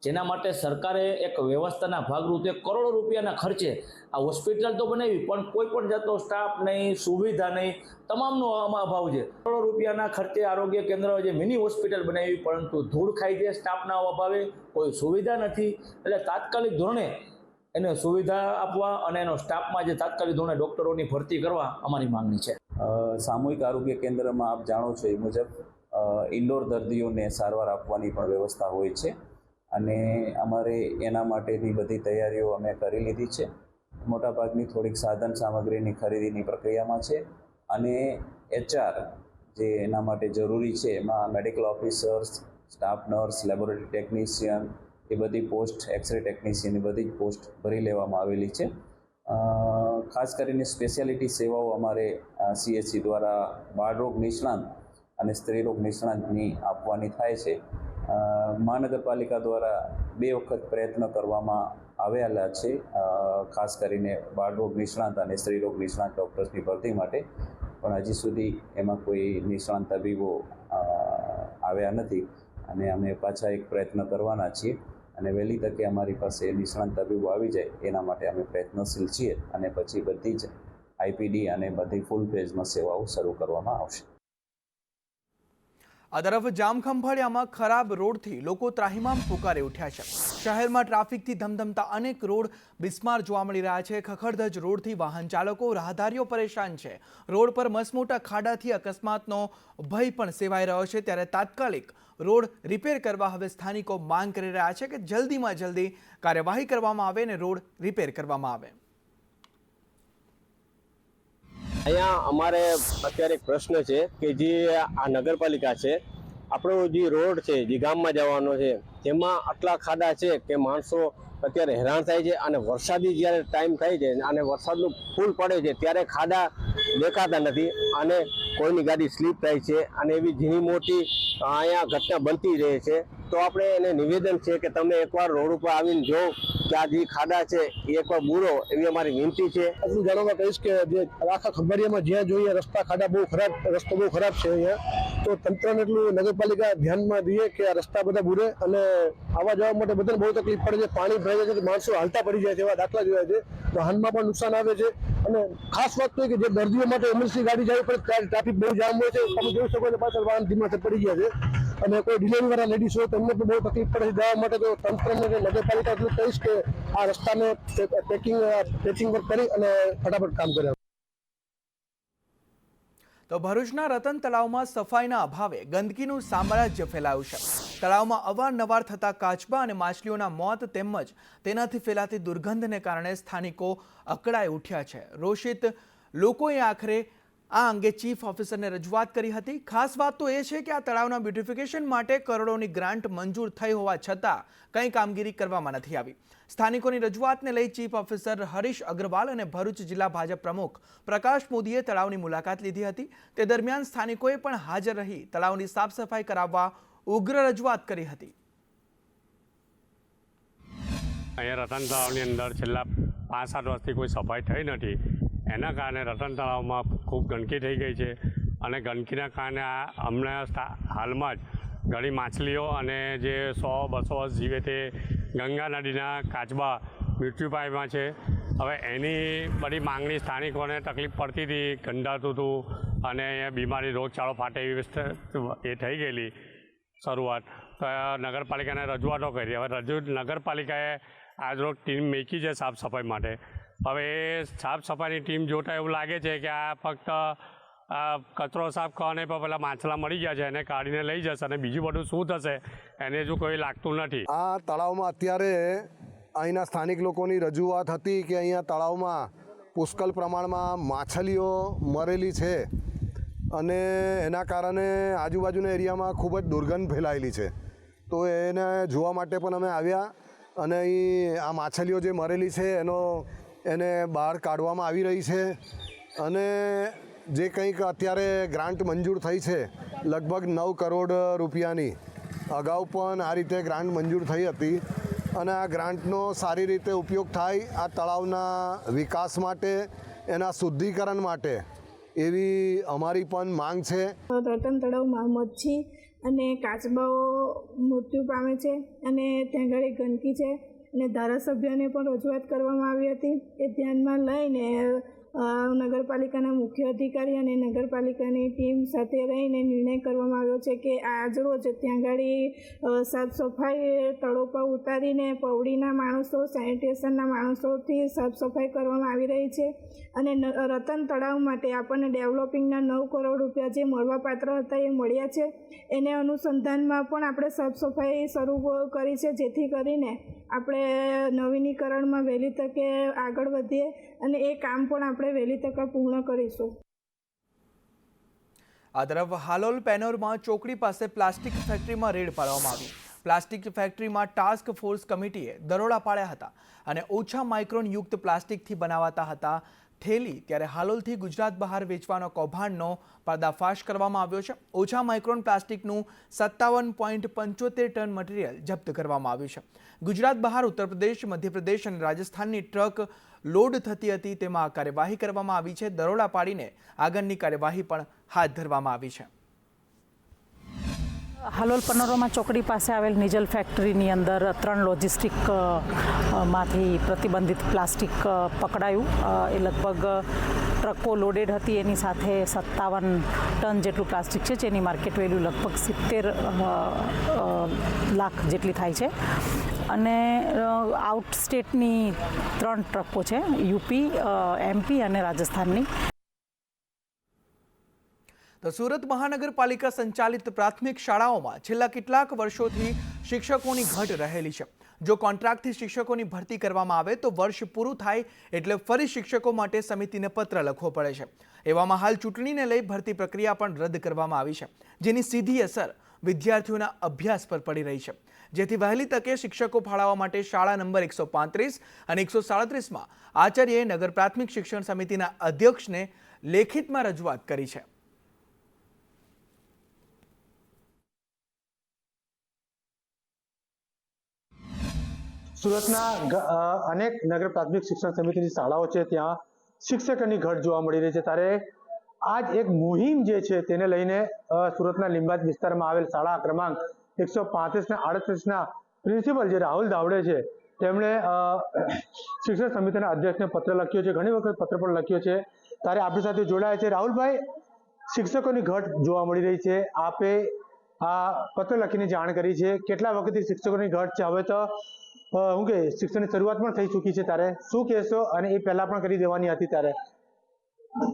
[SPEAKER 13] જેના માટે સરકારે એક વ્યવસ્થાના ભાગરૂપે કરોડો રૂપિયાના ખર્ચે આ હોસ્પિટલ તો બનાવી પણ કોઈ પણ જાતનો સ્ટાફ નહીં, સુવિધા નહીં, તમામનો આમાં અભાવ છે. કરોડો રૂપિયાના ખર્ચે આરોગ્ય કેન્દ્ર જે મિની હોસ્પિટલ બનાવી પરંતુ ધૂળ ખાઈ છે સ્ટાફના અભાવે, કોઈ સુવિધા નથી. એટલે તાત્કાલિક ધોરણે એને સુવિધા આપવા અને એનો સ્ટાફમાં જે તાત્કાલિક ધોરણે ડૉક્ટરોની ભરતી કરવા અમારી માંગણી છે.
[SPEAKER 14] સામૂહિક આરોગ્ય કેન્દ્રમાં આપ જાણો છો એ મુજબ ઇન્ડોર દર્દીઓને સારવાર આપવાની પણ વ્યવસ્થા હોય છે અને અમારે એના માટેની બધી તૈયારીઓ અમે કરી લીધી છે. મોટાભાગની થોડીક સાધન સામગ્રીની ખરીદીની પ્રક્રિયામાં છે અને HR જે એના માટે જરૂરી છે એમાં medical officers, staff nurse, laboratory technician એ બધી પોસ્ટ, એક્સરે ટેકનિશિયન એ બધી જ પોસ્ટ ભરી લેવામાં આવેલી છે. ખાસ કરીને સ્પેશિયાલિટી સેવાઓ અમારે CHC દ્વારા બાળરોગ નિષ્ણાંત અને સ્ત્રીરોગ નિષ્ણાંતની આપવાની થાય છે. મહાનગરપાલિકા દ્વારા 2 વખત પ્રયત્ન કરવામાં આવેલા છે, ખાસ કરીને બાળરોગ નિષ્ણાત અને સ્ત્રીરોગ નિષ્ણાત ડૉક્ટર્સની ભરતી માટે, પણ હજી સુધી એમાં કોઈ નિષ્ણાત તબીબો આવ્યા નથી અને અમે પાછા એક પ્રયત્ન કરવાના છીએ અને વહેલી તકે અમારી પાસે નિષ્ણાત તબીબો આવી જાય એના માટે અમે પ્રયત્નશીલ છીએ અને પછી બધી જ આઈપીડી અને બધી ફૂલ ફેઝમાં સેવાઓ શરૂ કરવામાં આવશે.
[SPEAKER 1] આ તરફ જામખંભાળિયામાં ખરાબ રોડથી લોકો ત્રાહિમામ પુકારે ઉઠ્યા છે. શહેરમાં ટ્રાફિકથી ધમધમતા અનેક રોડ બિસ્માર જોવા મળી રહ્યા છે. ખખડધજ રોડથી વાહન ચાલકો રાહદારીઓ પરેશાન છે. રોડ પર મસમોટા ખાડાથી અકસ્માતનો ભય પણ સેવાઈ રહ્યો છે. ત્યારે તાત્કાલિક રોડ રિપેર કરવા હવે સ્થાનિકો માંગ કરી રહ્યા છે કે જલ્દીમાં જલ્દી કાર્યવાહી કરવામાં આવે અને રોડ રિપેર કરવામાં આવે.
[SPEAKER 15] અહીંયા અમારે અત્યારે એક પ્રશ્ન છે કે જે આ નગરપાલિકા છે, આપણો જે રોડ છે જે ગામમાં જવાનો છે તેમાં આટલા ખાડા છે કે માણસો અત્યારે હેરાન થાય છે અને વરસાદી જ્યારે ટાઈમ થાય છે અને વરસાદનું ફૂલ પડે છે ત્યારે ખાડા દેખાતા નથી અને કોઈની ગાડી સ્લીપ થાય છે અને એવી ઝીણી મોટી અહીંયા ઘટના બનતી રહે છે. તો આપણે એને નિવેદન છે કે તમે એકવાર રોડ ઉપર આવીને જો કે આ જે ખાડા છે એ એકવાર બૂરો એવી અમારી વિનંતી છે.
[SPEAKER 16] હું જાણવા કહીશ કે જે આખા ખંભાળિયામાં જ્યાં જોઈએ રસ્તા ખાડા બહુ ખરાબ, રસ્તો બહુ ખરાબ છે અહીંયા, તો તંત્રને એટલું નગરપાલિકા ધ્યાનમાં દઈએ કે આ રસ્તા બધા બૂરે અને આવવા જવા માટે બધાને બહુ તકલીફ પડે છે. પાણી ભરાઈ જાય છે, માણસો હાલતા પડી જાય છે, એવા દાખલા જોયા છે. વાહનમાં પણ નુકસાન આવે છે અને ખાસ વાત તો કે જે દર્દીઓ માટે એમરજન્સી ગાડી જવી પડે ત્યારે ટ્રાફિક બહુ જામ હોય છે. તમે જોઈ શકો છો પાછળ વાહન ધીમે પડી ગયા છે અને કોઈ ડિલિવરી વાળા લેડીઝ હોય તેમને પણ બહુ તકલીફ પડે છે જવા માટે. તો તંત્રને નગરપાલિકા એટલું કહીશ કે આ રસ્તાને પેચિંગ વર્ક કરી અને ફટાફટ કામ કરે.
[SPEAKER 1] તો ભરૂચના રતન તળાવમાં સફાઈના અભાવે ગંદકીનું સામ્રાજ્ય ફેલાયું છે. તળાવમાં અવારનવાર થતા કાચબા અને માછલીઓના મોત તેમજ તેનાથી ફેલાતી દુર્ગંધને કારણે સ્થાનિકો અકળાઈ ઉઠ્યા છે. રોષિત લોકોએ આખરે આ અંગે ચીફ ઓફિસરને રજૂઆત કરી હતી. ખાસ વાત તો એ છે કે આ તળાવના બ્યુટિફિકેશન માટે કરોડોની ગ્રાન્ટ મંજૂર થઈ હોવા છતાં કંઈ કામગીરી કરવામાં નથી આવી. સ્થાનિકોની રજૂઆતને લઈ ચીફ ઓફિસર હરીશ અગ્રવાલ અને ભરૂચ જિલ્લા ભાજપ પ્રમુખ પ્રકાશ મોદીએ તળાવની મુલાકાત લીધી હતી. તે દરમિયાન સ્થાનિકોએ પણ હાજર રહી તળાવની સાફ સફાઈ કરાવવા ઉગ્ર રજૂઆત કરી હતી.
[SPEAKER 17] અહીંયા રતન તળાવની અંદર છેલ્લા 5-7 વર્ષથી કોઈ સફાઈ થઈ નથી. એના કારણે રતન તળાવમાં ખૂબ ગંદકી થઈ ગઈ છે અને ગંદકીના કારણે હમણાં હાલમાં જ ઘણી માછલીઓ અને જે 100-200 વર્ષ જીવે તે ગંગા નદીના કાચબા મૃત્યુ પામ્યા છે. હવે એની બધી માંગણી સ્થાનિકોને તકલીફ પડતી હતી, ગંધાતું હતું અને અહીંયા બીમારી રોગચાળો ફાટે એવી એ થઈ ગયેલી શરૂઆત. તો નગરપાલિકાને રજૂઆતો કરી. હવે નગરપાલિકાએ આજરોજ ટીમ મૂકી છે સાફ સફાઈ માટે. હવે એ સાફ સફાઈની ટીમ જોતાં એવું લાગે છે કે આ ફક્ત કચરો સાફ કરવાને પણ પેલા માછલા મળી ગયા છે એને કાઢીને લઈ જશે અને બીજું બધું શું થશે એને જો કોઈ લાગતું નથી.
[SPEAKER 16] આ તળાવમાં અત્યારે અહીંના સ્થાનિક લોકોની રજૂઆત હતી કે અહીંયા તળાવમાં પુષ્કળ પ્રમાણમાં માછલીઓ મરેલી છે અને એના કારણે આજુબાજુના એરિયામાં ખૂબ જ દુર્ગંધ ફેલાયેલી છે. તો એને જોવા માટે પણ અમે આવ્યા અને અહીં આ માછલીઓ જે મરેલી છે એને બહાર કાઢવામાં આવી રહી છે અને જે કંઈક અત્યારે ગ્રાન્ટ મંજૂર થઈ છે લગભગ 9 કરોડ રૂપિયાની, અગાઉ પણ આ રીતે ગ્રાન્ટ મંજૂર થઈ હતી અને આ ગ્રાન્ટનો સારી રીતે ઉપયોગ થાય આ તળાવના વિકાસ માટે, એના શુદ્ધિકરણ માટે એવી અમારી પણ માંગ છે.
[SPEAKER 18] રતન તળાવમાં મચ્છી અને કાચબાઓ મૃત્યુ પામે છે અને ત્યાં આગળ ગંદકી છે અને ધારાસભ્યને પણ રજૂઆત કરવામાં આવી હતી. એ ધ્યાનમાં લઈને નગરપાલિકાના મુખ્ય અધિકારી અને નગરપાલિકાની ટીમ સાથે રહીને નિર્ણય કરવામાં આવ્યો છે કે આજરોજ ત્યાં આગળ સાફ સફાઈ તળો પર ઉતારીને પવડીના માણસો, સેનિટેશનના માણસોથી સાફ સફાઈ કરવામાં આવી રહી છે અને રતન તળાવ માટે આપણને ડેવલપિંગના 9 કરોડ રૂપિયા જે મળવાપાત્ર હતા એ મળ્યા છે. એને અનુસંધાનમાં પણ આપણે સાફ સફાઈ શરૂ કરી છે જેથી કરીને આપણે નવીનીકરણમાં વહેલી તકે આગળ વધીએ અને એ કામ પણ આપણે વહેલી તકે પૂર્ણ કરીશું.
[SPEAKER 1] આ તરફ હાલોલ પેનોરમાં ચોકડી પાસે પ્લાસ્ટિક ફેક્ટરીમાં રેડ પાડવામાં આવી. પ્લાસ્ટિક ફેક્ટરીમાં ટાસ્ક ફોર્સ કમિટીએ દરોડા પાડ્યા હતા અને ઓછા માઇક્રોન યુક્ત પ્લાસ્ટિકથી બનાવાતા હતા થેલી, ત્યારે હાલોલથી ગુજરાત બહાર વેચવાનો કૌભાંડનો પર્દાફાશ કરવામાં આવ્યો છે. ઓછા માઇક્રોન પ્લાસ્ટિકનું 57.75 ટન મટીરિયલ જપ્ત કરવામાં આવ્યું છે. ગુજરાત બહાર ઉત્તર પ્રદેશ, મધ્યપ્રદેશ અને રાજસ્થાનની ટ્રક લોડ થતી હતી, તેમાં કાર્યવાહી કરવામાં આવી છે. દરોડા પાડીને આગળની કાર્યવાહી પણ હાથ ધરવામાં આવી છે.
[SPEAKER 19] હાલોલ પનોરમા ચોકડી પાસે આવેલ નિજલ ફેક્ટરીની અંદર 3 લોજિસ્ટિક માંથી પ્રતિબંધિત પ્લાસ્ટિક પકડાયું. એ લગભગ ટ્રકો લોડેડ હતી, એની સાથે 57 ટન જેટલું પ્લાસ્ટિક છે, જેની માર્કેટ વેલ્યુ લગભગ 70 લાખ જેટલી થાય છે. અને આઉટ સ્ટેટની 3 ટ્રકો છે, યુપી, એમપી અને રાજસ્થાનની.
[SPEAKER 1] તો સુરત મહાનગરપાલિકા સંચાલિત પ્રાથમિક શાળાઓમાં છેલ્લા કેટલાક વર્ષોથી શિક્ષકોની ઘટ રહેલી છે. જો કોન્ટ્રાક્ટથી શિક્ષકોની ભરતી કરવામાં આવે તો વર્ષ પૂરું થાય એટલે ફરી શિક્ષકો માટે સમિતિને પત્ર લખવો પડે છે. એવામાં હાલ ચૂંટણીને લઈ ભરતી પ્રક્રિયા પણ રદ કરવામાં આવી છે, જેની સીધી અસર વિદ્યાર્થીઓના અભ્યાસ પર પડી રહી છે. જેથી વહેલી તકે શિક્ષકો ફાળવવા માટે શાળા નંબર 135 અને 137માં આચાર્યએ નગર પ્રાથમિક શિક્ષણ સમિતિના અધ્યક્ષને લેખિતમાં રજૂઆત કરી છે.
[SPEAKER 20] સુરતના અનેક નગર પ્રાથમિક શિક્ષણ સમિતિની શાળાઓ છે, ત્યાં શિક્ષકોની ઘટ જોવા મળી રહી છે. ત્યારે આજ એક મુહિમ જે છે તેને લઈને સુરતના લીંબાદ વિસ્તારમાં આવેલ શાળા ક્રમાંક 135 ને 38ના પ્રિન્સિપલ જે રાહુલ દાવડે છે, તેમણે શિક્ષણ સમિતિના અધ્યક્ષને પત્ર લખ્યો છે, ઘણી વખત પત્ર પણ લખ્યો છે. ત્યારે આપણી સાથે જોડાયા છે રાહુલભાઈ. શિક્ષકોની ઘટ જોવા મળી રહી છે, આપે આ પત્ર લખીને જાણ કરી છે. કેટલા વખતથી શિક્ષકોની ઘટ છે? હવે તો શું કે શિક્ષણની શરૂઆત પણ થઈ ચૂકી છે, ત્યારે શું કહેશો? અને એ પહેલા પણ કરી દેવાની હતી. ત્યારે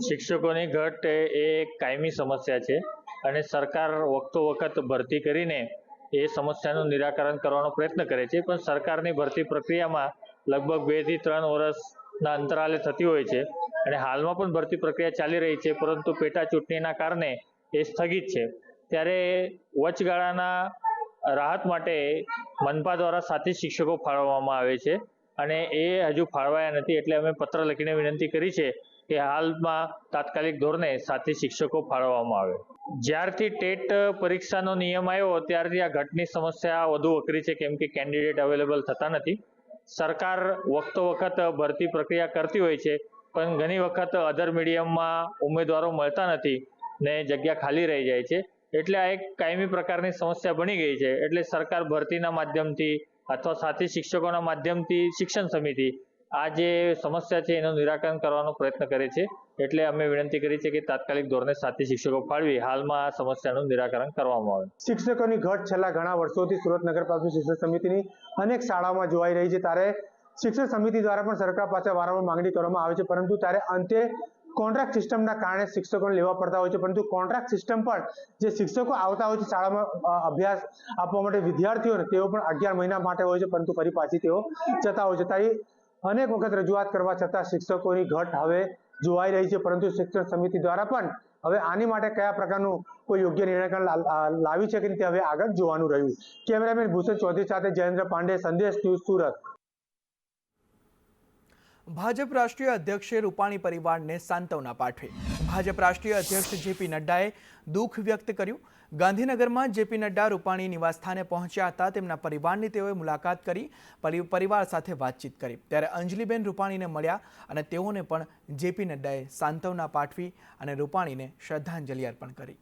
[SPEAKER 21] શિક્ષકોની ઘટ એ કાયમી સમસ્યા છે અને સરકાર વખતો વખત ભરતી કરીને એ સમસ્યાનું નિરાકરણ કરવાનો પ્રયત્ન કરે છે, પણ સરકારની ભરતી પ્રક્રિયામાં લગભગ 2 થી 3 વર્ષના અંતરાલે થતી હોય છે. અને હાલમાં પણ ભરતી પ્રક્રિયા ચાલી રહી છે, પરંતુ પેટા ચૂંટણીના કારણે એ સ્થગિત છે. ત્યારે વચગાળાના રાહત માટે મનપા દ્વારા સાથી શિક્ષકો ફાળવવામાં આવે છે અને એ હજુ ફાળવાયા નથી. એટલે અમે પત્ર લખીને વિનંતી કરી છે કે હાલમાં તાત્કાલિક ધોરણે સાથી શિક્ષકો ફાળવવામાં આવે. જ્યારથી ટેટ પરીક્ષાનો નિયમ આવ્યો ત્યારથી આ ઘટની સમસ્યા વધુ વકરી છે, કેમ કે કેન્ડિડેટ અવેલેબલ થતા નથી. સરકાર વખતો વખત ભરતી પ્રક્રિયા કરતી હોય છે, પણ ઘણી વખત અધર મીડિયમમાં ઉમેદવારો મળતા નથી ને જગ્યા ખાલી રહી જાય છે. એટલે આ એક કાયમી પ્રકારની સમસ્યા બની ગઈ છે. એટલે સરકાર ભરતીના માધ્યમથી અથવા સાથી શિક્ષકોના માધ્યમથી શિક્ષણ સમિતિ આ જે સમસ્યા છે એનું નિરાકરણ કરવાનો પ્રયત્ન કરે છે. એટલે અમે વિનંતી કરી છે કે તાત્કાલિક ધોરણે સાથી શિક્ષકો ફાળવી હાલમાં આ સમસ્યાનું નિરાકરણ કરવામાં આવે.
[SPEAKER 20] શિક્ષકોની ઘટ છેલ્લા ઘણા વર્ષોથી સુરત નગર પ્રાથમિક શિક્ષણ સમિતિની અનેક શાળાઓમાં જોવાઈ રહી છે. ત્યારે શિક્ષણ સમિતિ દ્વારા પણ સરકાર પાસે વારંવાર માંગણી કરવામાં આવે છે, પરંતુ ત્યારે અંતે કોન્ટ્રાક્ટ સિસ્ટમના કારણે શિક્ષકોને લેવા પડતા હોય છે. પરંતુ કોન્ટ્રાક્ટ સિસ્ટમ પણ જે શિક્ષકો આવતા હોય છે શાળામાં અભ્યાસ આપવા માટે વિદ્યાર્થીઓને, તેઓ પણ 11 મહિના માટે હોય છે, પરંતુ ફરી પાછી તેઓ જતા હોય છે. ત્યારે અનેક વખત રજૂઆત કરવા છતાં શિક્ષકોની ઘટ હવે જોવાઈ રહી છે. પરંતુ શિક્ષણ સમિતિ દ્વારા પણ હવે આની માટે કયા પ્રકારનું કોઈ યોગ્ય નિર્ણય લાવી શકે તે હવે આગળ જોવાનું રહ્યું. કેમેરામેન ભૂષણ ચૌધરી સાથે જયેન્દ્ર પાંડે, સંદેશ ન્યૂઝ, સુરત.
[SPEAKER 1] ભાજપ રાષ્ટ્રીય અધ્યક્ષે રૂપાણી પરિવારને સાંત્વના પાઠવી. ભાજપ રાષ્ટ્રીય અધ્યક્ષ જેપી નડ્ડાએ દુઃખ વ્યક્ત કર્યું. ગાંધીનગરમાં જેપી નડ્ડા રૂપાણી નિવાસસ્થાને પહોંચ્યા હતા. તેમના પરિવારની તેઓએ મુલાકાત કરી, પરિવાર સાથે વાતચીત કરી. ત્યારે અંજલિબેન રૂપાણીને મળ્યા અને તેઓને પણ જેપી નડ્ડાએ સાંત્વના પાઠવી અને રૂપાણીને શ્રદ્ધાંજલિ અર્પણ કરી.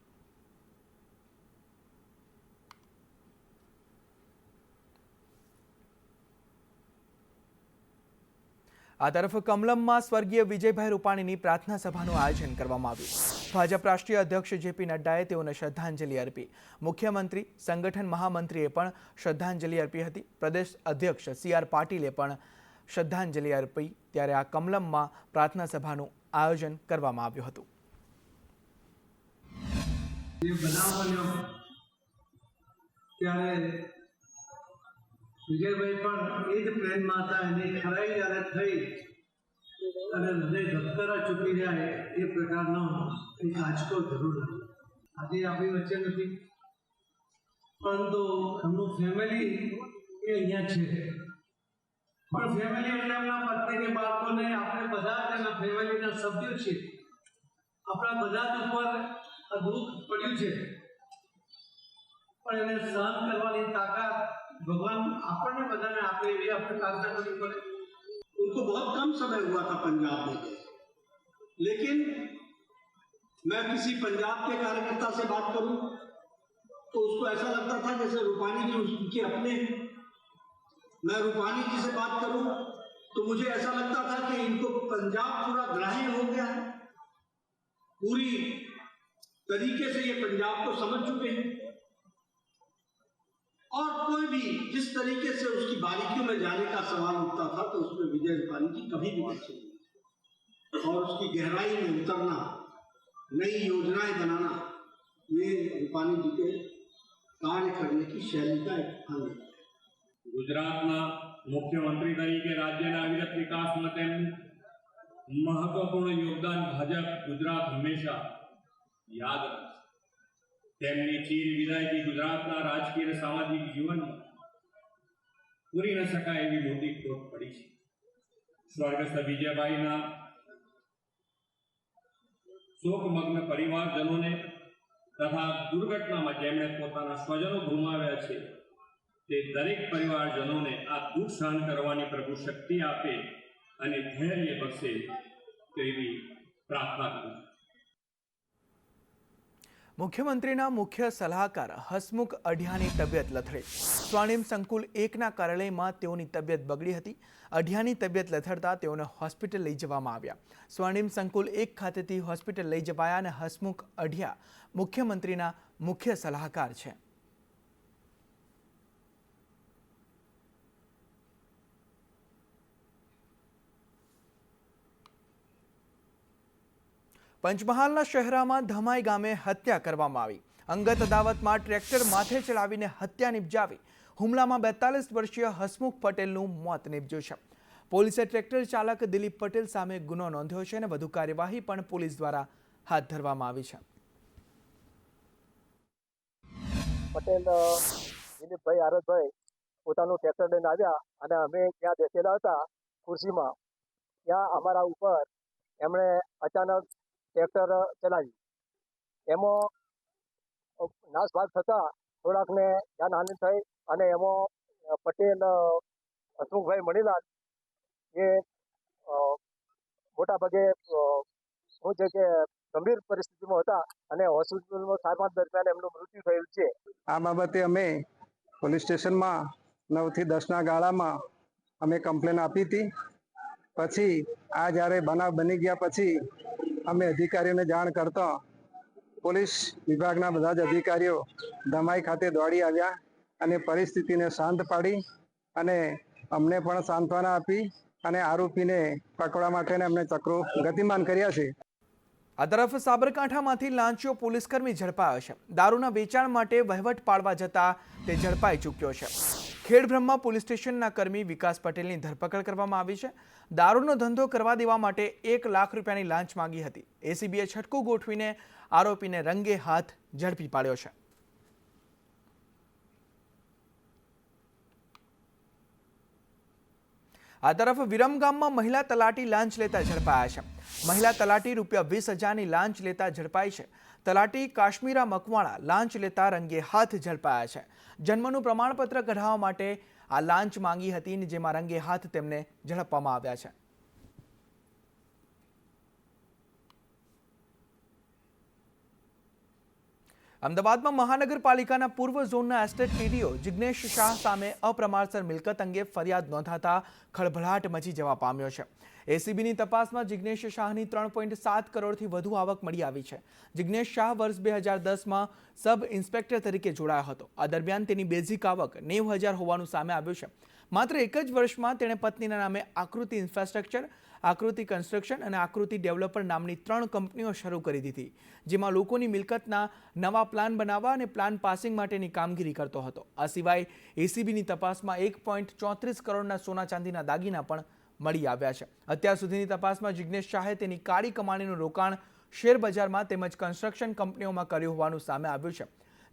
[SPEAKER 1] આ તરફ કમલમમાં સ્વર્ગીય વિજયભાઈ રૂપાણીની પ્રાર્થના સભાનું આયોજન કરવામાં આવ્યું. ભાજપ રાષ્ટ્રીય અધ્યક્ષ જેપી નડ્ડાએ તેઓને શ્રદ્ધાંજલિ અર્પી. મુખ્યમંત્રી, સંગઠન મહામંત્રીએ પણ શ્રદ્ધાંજલિ અર્પી હતી. પ્રદેશ અધ્યક્ષ CR પાટીલે પણ શ્રદ્ધાંજલિ અર્પી. ત્યારે આ કમલમમાં પ્રાર્થના સભાનું આયોજન કરવામાં આવ્યું હતું.
[SPEAKER 22] વિજયભાઈ પણ એ જ પ્લેનમાં હતા. એની ખરાઈ જ્યારે થઈ અને હૃદય ધબકારા ચૂકી જાય એ પ્રકારનો એક આંચકો જરૂર હતો. આજે આપણી વચ્ચે નથી, પરંતુ એમનું ફેમિલી એ અહીંયા છે. પણ ફેમિલી એટલે એમના પત્ની કે બાળકોને આપણે બધા જ એના ફેમિલીના સભ્યો છીએ. આપણા બધા જ ઉપર આ દુઃખ પડ્યું છે, પણ એને સહન કરવાની તાકાત भगवान આપણને બધાને આપે એવી આપણે પ્રાર્થના કરવી પડે. उनको बहुत कम समय हुआ था पंजाब में, लेकिन मैं किसी पंजाब के कार्यकर्ता से बात करूं तो उसको ऐसा लगता था जैसे रूपानी जी उनके अपने. मैं रूपानी जी से बात करूं तो मुझे ऐसा लगता था कि इनको पंजाब पूरा ग्राह्य हो गया है, पूरी तरीके से ये पंजाब को समझ चुके हैं और कोई भी जिस तरीके से उसकी बारीकियों में जाने का सवाल उठता था तो उसमें विजय रूपानी जी कभी भी पीछे नहीं, और उसकी गहराई में उतरना, नई योजनाएं बनाना, ये रूपानी जी के कार्य करने की शैली का एक अंग है.
[SPEAKER 2] ગુજરાતના મુખ્યમંત્રી તરીકે રાજ્યના અવિરત વિકાસમાં તેમનું મહત્વપૂર્ણ યોગદાન ભાજપ ગુજરાત હંમેશા યાદ રાખશે. તેમની ચીર વિદાયથી ગુજરાતના રાજકીય અને સામાજિક જીવનમાં પૂરી ન શકાય એવી મોટી ખોટ પડી છે. સ્વર્ગસ્થ વિજયભાઈના શોકમગ્ન પરિવારજનોને તથા દુર્ઘટનામાં જેમણે પોતાના સ્વજનો ગુમાવ્યા છે તે દરેક પરિવારજનોને આ દુઃખ સહન કરવાની પ્રભુ શક્તિ આપે અને ધૈર્ય બક્ષે તેવી પ્રાર્થના કરું.
[SPEAKER 1] મુખ્યમંત્રીના મુખ્ય સલાહકાર હસમુખ અઢિયાની તબિયત લથડી. સ્વર્ણિમ સંકુલ 1ના કાર્યાલયમાં તેઓની તબિયત બગડી હતી. અઢિયાની તબિયત લથડતા તેઓને હોસ્પિટલ લઈ જવામાં આવ્યા. સ્વર્ણિમ સંકુલ 1 ખાતેથી હોસ્પિટલ લઈ જવાયા અને હસમુખ અઢિયા મુખ્યમંત્રીના મુખ્ય સલાહકાર છે. પંચમહાલના શહેરામાં ધમાઈ ગામે હત્યા કરવામાં આવી. અંગત અદાવતમાં ટ્રેક્ટર માથે ચડાવીને હત્યા નિપજાવી. હુમલામાં 42 વર્ષીય હસમુખ પટેલનું મોત નિપજ્યું છે. પોલીસે ટ્રેક્ટર ચાલક દિલીપ પટેલ સામે ગુનો નોંધ્યો છે અને વધુ કાર્યવાહી પણ પોલીસ દ્વારા હાથ ધરવામાં આવી છે.
[SPEAKER 3] પટેલ દિલીપભાઈ આરતભાઈ પોતાનું ટ્રેક્ટર લઈને આવ્યા અને અમે ત્યાં બેસેલા હતા ખુરશીમાં, ત્યાં અમારા ઉપર એમણે અચાનક ટ્રેક્ટર ચલાવ્યું. એમાં નાસભાગ થતાં થોડાકને જાનહાનિ થઈ અને એમાં પટેલ હસમુખભાઈ મણીલાલ એ મોટાભાગે શું છે કે ગંભીર પરિસ્થિતિમાં હતા અને હોસ્પિટલમાં સારવાર દરમિયાન એમનું મૃત્યુ થયેલ છે.
[SPEAKER 20] આ બાબતે અમે પોલીસ સ્ટેશનમાં 9 થી 10ના ગાળામાં અમે કમ્પ્લેન આપી હતી. પછી આ જ્યારે બનાવ બની ગયા પછી અમે અધિકારીઓને જાણ કરતા પોલીસ વિભાગના બધા જ અધિકારીઓ ધમાઈ ખાતે દોડી આવ્યા અને પરિસ્થિતિને શાંત પાડી અને અમને પણ સાંત્વના આપી અને આરોપીને પકડવા માટેને અમને ચક્રો ગતિમાન કર્યા છે.
[SPEAKER 1] આ તરફ સાબરકાંઠામાંથી લાંચિયો પોલીસકર્મી ઝડપાયો છે. દારૂના વેચાણ માટે વહીવટ પાડવા જતા તે ઝડપાઈ ચૂક્યો છે. ખેડબ્રહ્મા પોલીસ સ્ટેશનના કર્મી વિકાસ પટેલની ધરપકડ કરવામાં આવી છે. દારૂનો ધંધો કરવા દેવા માટે 1 લાખ રૂપિયાની લાંચ માંગી હતી. એસીબીએ છટકું ગોઠવીને આરોપીને રંગે હાથ ઝડપી પાડ્યો છે. આ તરફ વિરમગામમાં મહિલા તલાટી લાંચ લેતા ઝડપાયા છે. મહિલા તલાટી ₹20,000ની લાંચ લેતા ઝડપાઈ છે. તલાટી કાશ્મીરા મકવાણા લાંચ લેતા રંગે હાથ ઝડપાયા છે. જન્મનું પ્રમાણપત્ર કઢાવવા માટે આ લાંચ માંગી હતી, જેમાં રંગે હાથ તેમને ઝડપવામાં આવ્યા છે. અમદાવાદમાં મહાનગરપાલિકાના પૂર્વ ઝોનના એસ્ટેટ ટીડીઓ જિગ્નેશ શાહ સામે અપ્રમાણસર મિલકત અંગે ફરિયાદ નોંધાતા ખળભળાટ મચી જવા પામ્યો છે. એસીબીની તપાસમાં જિગ્નેશ શાહની 3.7 કરોડથી વધુ આવક મળી આવી છે. જિગ્નેશ શાહ વર્ષ 2010માં સબ ઇન્સ્પેક્ટર તરીકે જોડાયો હતો. આ દરમિયાન તેની બેઝિક આવક 90,000 હોવાનું સામે આવ્યું છે. માત્ર એક જ વર્ષમાં તેણે પત્નીના નામે આકૃતિ ઇન્ફ્રાસ્ટ્રક્ચર, આકૃતિ કન્સ્ટ્રક્શન અને આકૃતિ ડેવલપર નામની 3 કંપનીઓ શરૂ કરી દીધી, જેમાં લોકોની મિલકતના નવા પ્લાન બનાવવા અને પ્લાન પાસિંગ માટેની કામગીરી કરતો હતો. આ સિવાય એસીબીની તપાસમાં 1.34 કરોડના સોના ચાંદીના દાગીના પણ મળી આવ્યા છે. અત્યાર સુધીની તપાસમાં જિગ્નેશ શાહે તેની કાળી કમાણીનું રોકાણ શેર બજારમાં તેમજ કન્સ્ટ્રક્શન કંપનીઓમાં કર્યું હોવાનું સામે આવ્યું છે.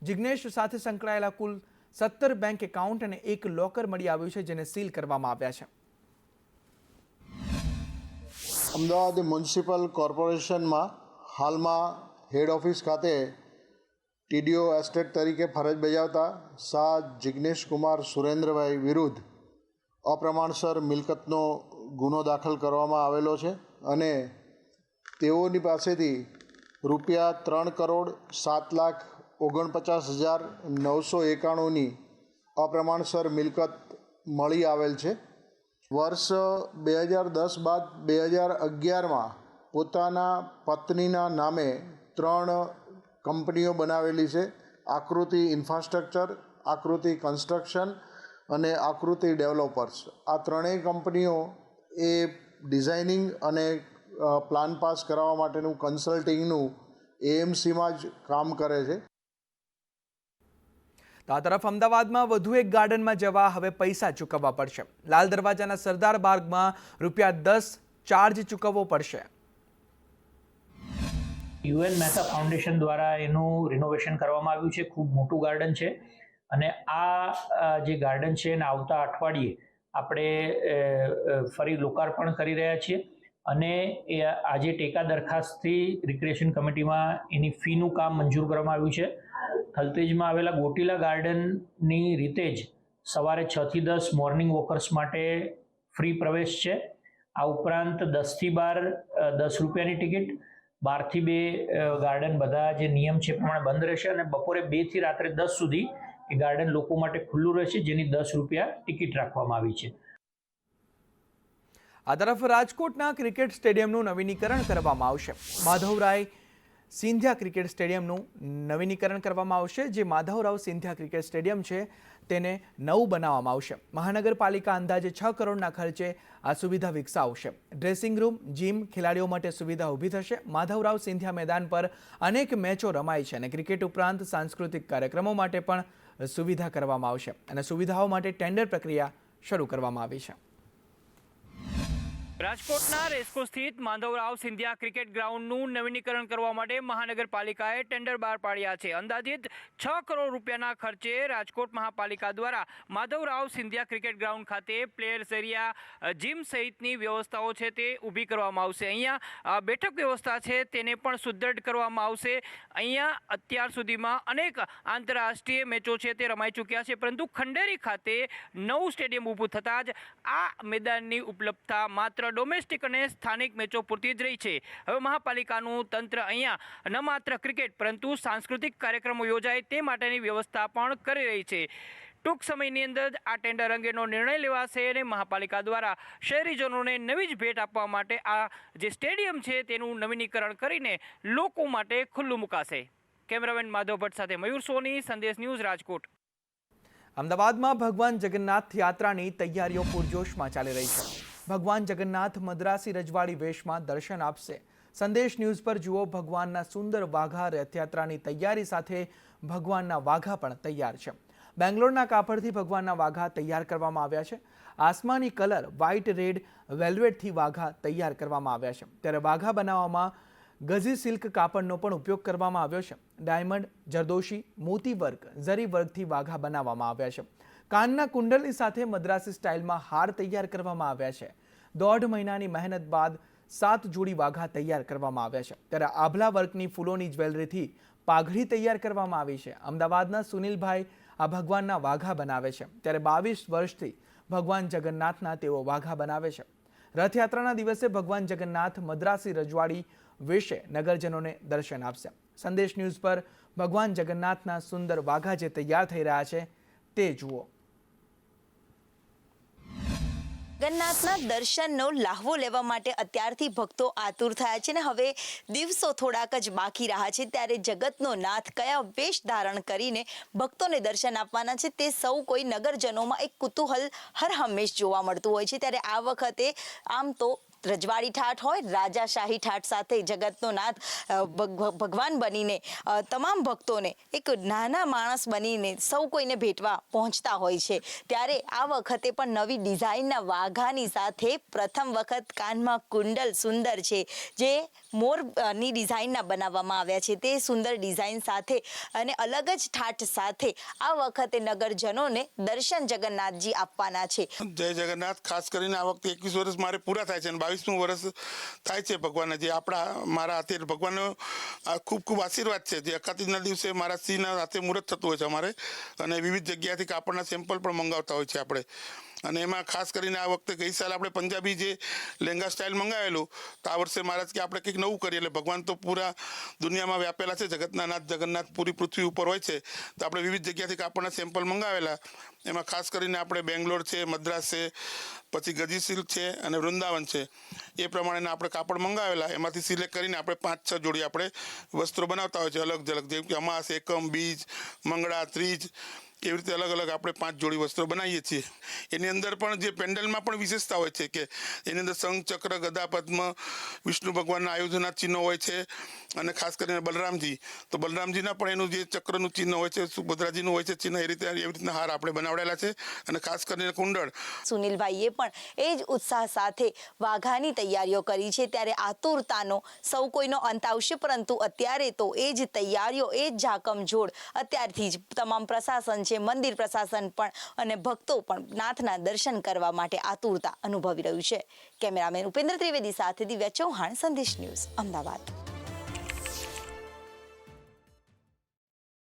[SPEAKER 1] જિગ્નેશ સાથે સંકળાયેલા કુલ 17 બેંક એકાઉન્ટ અને 1 લોકર મળી આવ્યું છે, જેને સીલ કરવામાં આવ્યા છે.
[SPEAKER 5] અમદાવાદ મ્યુનિસિપલ કોર્પોરેશનમાં હાલમાં હેડ ઓફિસ ખાતે ટીડીઓ એસ્ટેટ તરીકે ફરજ બજાવતા શાહ જિગ્નેશ કુમાર સુરેન્દ્રભાઈ વિરુદ્ધ અપ્રમાણસર મિલકતનો ગુનો દાખલ કરવામાં આવેલો છે અને તેઓની પાસેથી ₹3,07,49,991ની અપ્રમાણસર મિલકત મળી આવેલ છે. વર્ષ 2010 બાદ 2011માં પોતાના પત્નીના નામે 3 કંપનીઓ બનાવેલી છે. આકૃતિ ઇન્ફ્રાસ્ટ્રક્ચર, આકૃતિ કન્સ્ટ્રક્શન અને આકૃતિ ડેવલપર્સ. આ ત્રણેય કંપનીઓ એ ડિઝાઇનિંગ અને પ્લાન પાસ કરાવવા માટેનું કન્સલ્ટિંગનું એએમસીમાં જ કામ કરે છે.
[SPEAKER 1] તો આ તરફ અમદાવાદમાં વધુ એક ગાર્ડનમાં જવા હવે પૈસા ચૂકવવા પડશે. લાલ દરવાજાના સરદાર બાગમાં ₹10 ચાર્જ ચૂકવવો પડશે.
[SPEAKER 6] યુએન મહેતા ફાઉન્ડેશન દ્વારા એનું રિનોવેશન કરવામાં આવ્યું છે. ખૂબ મોટું ગાર્ડન છે અને આ જે ગાર્ડન છે એને આવતા અઠવાડિયે આપણે ફરી લોકાર્પણ કરી રહ્યા છીએ અને આજે ટેકા દરખાસ્તથી રિક્રિએશન કમિટીમાં એની ફીનું કામ મંજૂર કરવામાં આવ્યું છે. થલતેજમાં આવેલા ગોટીલા ગાર્ડનની રીતે જ સવારે 6 થી 10 મોર્નિંગ વોકર્સ માટે ફ્રી પ્રવેશ છે. આ ઉપરાંત 10 થી 12 ₹10ની ટિકિટ, 12 થી 2 ગાર્ડન બધા જે નિયમ છે પ્રમાણે બંધ રહેશે અને બપોરે 2 થી રાત્રે 10 સુધી એ ગાર્ડન લોકો માટે ખુલ્લું રહેશે, જેની ₹10 ટિકિટ રાખવામાં આવી છે.
[SPEAKER 1] આ તરફ રાજકોટના ક્રિકેટ સ્ટેડિયમનું નવીનીકરણ કરવામાં આવશે. માધવરાય સિંધિયા ક્રિકેટ સ્ટેડિયમનું નવીનીકરણ કરવામાં આવશે. જે માધવરાવ સિંધિયા ક્રિકેટ સ્ટેડિયમ છે તેને નવું બનાવવામાં આવશે. મહાનગરપાલિકા અંદાજે 6 કરોડના ખર્ચે આ સુવિધા વિકસાવશે. ડ્રેસિંગ રૂમ, જીમ, ખેલાડીઓ માટે સુવિધા ઊભી થશે. માધવરાવ સિંધિયા મેદાન પર અનેક મેચો રમાય છે અને ક્રિકેટ ઉપરાંત સાંસ્કૃતિક કાર્યક્રમો માટે પણ સુવિધા કરવામાં આવશે અને સુવિધાઓ માટે ટેન્ડર પ્રક્રિયા શરૂ કરવામાં આવી છે.
[SPEAKER 23] રાજકોટના રેસકોર્સ સ્થિત માધવરાવ સિંધિયા ક્રિકેટ ગ્રાઉન્ડનું નવીનીકરણ કરવા માટે મહાનગરપાલિકાએ ટેન્ડર બહાર પાડ્યા છે. અંદાજિત ₹6 કરોડ ખર્ચે રાજકોટ મહાપાલિકા દ્વારા માધવરાવ સિંધિયા ક્રિકેટ ગ્રાઉન્ડ ખાતે પ્લેયર્સ એરિયા, જીમ સહિતની વ્યવસ્થાઓ છે તે ઊભી કરવામાં આવશે. અહીંયા બેઠક વ્યવસ્થા છે તેને પણ સુદૃઢ કરવામાં આવશે. અહીંયા અત્યાર સુધીમાં અનેક આંતરરાષ્ટ્રીય મેચો છે તે રમાઈ ચૂક્યા છે, પરંતુ ખંડેરી ખાતે નવું સ્ટેડિયમ ઊભું થતાં જ આ મેદાનની ઉપલબ્ધતા માત્ર ડોમેસ્ટિક અને સ્થાનિક મેચો પૂરતી જ રહી છે. હવે મહાપાલિકાનું તંત્ર અહીંયા ન માત્ર ક્રિકેટ પરંતુ સાંસ્કૃતિક કાર્યક્રમો યોજાય તે માટેની વ્યવસ્થા પણ કરી રહી છે. ટૂંક સમયની અંદર આ ટેન્ડર અંગેનો નિર્ણય લેવાશે અને મહાપાલિકા દ્વારા શહેરીજનોને નવી જ ભેટ આપવા માટે આ જે સ્ટેડિયમ છે તેનું નવીનીકરણ કરીને લોકો માટે ખુલ્લું મુકાશે. કેમેરામેન માધવ ભટ્ટ સાથે મયુર સોની, સંદેશ ન્યૂઝ, રાજકોટ.
[SPEAKER 1] અમદાવાદમાં ભગવાન જગન્નાથ યાત્રાની તૈયારીઓ પૂરજોશમાં ચાલી રહી છે. ભગવાન જગન્નાથ મદ્રાસી રજવાડી વેશમાં દર્શન આપશે. સંદેશ ન્યૂઝ પર જુઓ ભગવાનના સુંદર વાઘા રથયાત્રાની તૈયારી સાથે ભગવાનના વાઘા પણ તૈયાર છે. બેંગ્લોરના કાપડથી ભગવાનના વાઘા તૈયાર કરવામાં આવ્યા છે. આસમાની કલર, વ્હાઇટ રેડ વેલ્વેટથી વાઘા તૈયાર કરવામાં આવ્યા છે. ત્યારે વાઘા બનાવવામાં ગઝી સિલ્ક કાપડનો પણ ઉપયોગ કરવામાં આવ્યો છે. ડાયમંડ, જરદોશી, મોતી વર્ક, ઝરી વર્કથી વાઘા બનાવવામાં આવ્યા છે. કાનના કુંડલની સાથે મદ્રાસી સ્ટાઇલમાં હાર તૈયાર કરવામાં આવ્યા છે. 1.5 મહિનાની મહેનત બાદ 7 જોડી વાઘા તૈયાર કરવામાં આવ્યા છે. ત્યારે આભલા વર્કની ફૂલોની જ્વેલરીથી પાઘડી તૈયાર કરવામાં આવી છે. અમદાવાદના સુનિલભાઈ આ ભગવાનના વાઘા બનાવે છે. ત્યારે 22 વર્ષથી ભગવાન જગન્નાથના તેઓ વાઘા બનાવે છે. રથયાત્રાના દિવસે ભગવાન જગન્નાથ મદ્રાસી રજવાડી વેશે નગરજનોને દર્શન આપશે. સંદેશ ન્યૂઝ પર ભગવાન જગન્નાથના સુંદર વાઘા જે તૈયાર થઈ રહ્યા છે તે જુઓ.
[SPEAKER 24] જગન્નાથના દર્શનનો લાહવો લેવા માટે અત્યારથી ભક્તો આતુર થયા છે ને હવે દિવસો થોડાક જ બાકી રહ્યા છે. ત્યારે જગતનો નાથ કયા વેશ ધારણ કરીને ભક્તોને દર્શન આપવાના છે તે સૌ કોઈ નગરજનોમાં એક કુતૂહલ હર હંમેશ જોવા મળતું હોય છે. ત્યારે આ વખતે આમ તો રજવાડી ઠાઠ હોય, રાજાશાહી ઠાઠ સાથે જગતનો નાથ ભગવાન બનીને તમામ ભક્તોને એક નાના માણસ બનીને સૌ કોઈને ભેટવા પહોંચતા હોય છે. ત્યારે આ વખતે પણ નવી ડિઝાઇનના વાઘાની સાથે પ્રથમ વખત કાનમાં કુંડલ સુંદર છે જે મોરની ડિઝાઇનના બનાવવામાં આવ્યા છે. તે સુંદર ડિઝાઇન સાથે અને અલગ જ ઠાઠ સાથે આ વખતે નગરજનોને દર્શન જગન્નાથજી આપવાના છે.
[SPEAKER 25] જય જગન્નાથ. ખાસ કરીને આ વખતે 21 વર્ષ મારે પૂરા થાય છે અને 22
[SPEAKER 7] 22મું વર્ષ થાય છે ભગવાનને, જે મારા હાથે ભગવાનનો ખૂબ ખૂબ આશીર્વાદ છે. જે અખાત્રીજના દિવસે મારા સિંહના હાથે મુહૂર્ત થતું હોય છે અમારે, અને વિવિધ જગ્યાએથી કાપડના સેમ્પલ પણ મંગાવતા હોય છે આપણે. અને એમાં ખાસ કરીને આ વખતે ગઈ સાલ આપણે પંજાબી જે લહેંગા સ્ટાઇલ મંગાવેલું, તો આ વર્ષે મહારાજ કે આપણે કંઈક નવું કરીએ. એટલે ભગવાન તો પૂરા દુનિયામાં વ્યાપેલા છે, જગતના નાથ જગન્નાથ પૂરી પૃથ્વી ઉપર હોય છે, તો આપણે વિવિધ જગ્યાથી કાપડના સેમ્પલ મંગાવેલા. એમાં ખાસ કરીને આપણે બેંગ્લોર છે, મદ્રાસ છે, પછી ગજીસિલ છે અને વૃંદાવન છે, એ પ્રમાણેના આપણે કાપડ મંગાવેલા. એમાંથી સિલેક્ટ કરીને આપણે 5-6 જોડી આપણે વસ્ત્રો બનાવતા હોય છે અલગ અલગ, જેમ કે અમાસ, એકમ, બીજ, મંગળા, ત્રીજ, એવી રીતે અલગ અલગ આપણે 5 જોડી વસ્ત્રો બનાવીએ છીએ. એની અંદર પણ જે પેન્ડલમાં પણ વિશેષતા હોય છે કે એની અંદર શંખ, ચક્ર, ગદા, પદ્મ, વિષ્ણુ ભગવાનના આયુધના ચિહ્નો હોય છે. અને ખાસ કરીને બલરામજી, તો બલરામજીના પણ એનું જે ચક્રનું ચિહ્ન હોય છે, સુભદ્રાજીનું હોય છે ચિહ્ન, એવી રીતના હાર આપણે બનાવડેલા છે. અને ખાસ કરીને કુંડળ.
[SPEAKER 24] સુનિલભાઈએ પણ એ જ ઉત્સાહ સાથે વાઘાની તૈયારીઓ કરી છે. ત્યારે આતુરતાનો સૌ કોઈનો અંત આવશે, પરંતુ અત્યારે તો એ જ તૈયારીઓ, એ જ ઝાકમઝોળ અત્યારથી જ તમામ પ્રશાસન છે, મંદિર પ્રશાસન પણ અને ભક્તો પણ નાથના દર્શન કરવા માટે આતુરતા અનુભવી રહ્યું છે. કેમેરામેન ઉપેન્દ્ર ત્રિવેદી સાથે દિવ્યા ચૌહાણ, સંદેશ ન્યૂઝ, અમદાવાદ.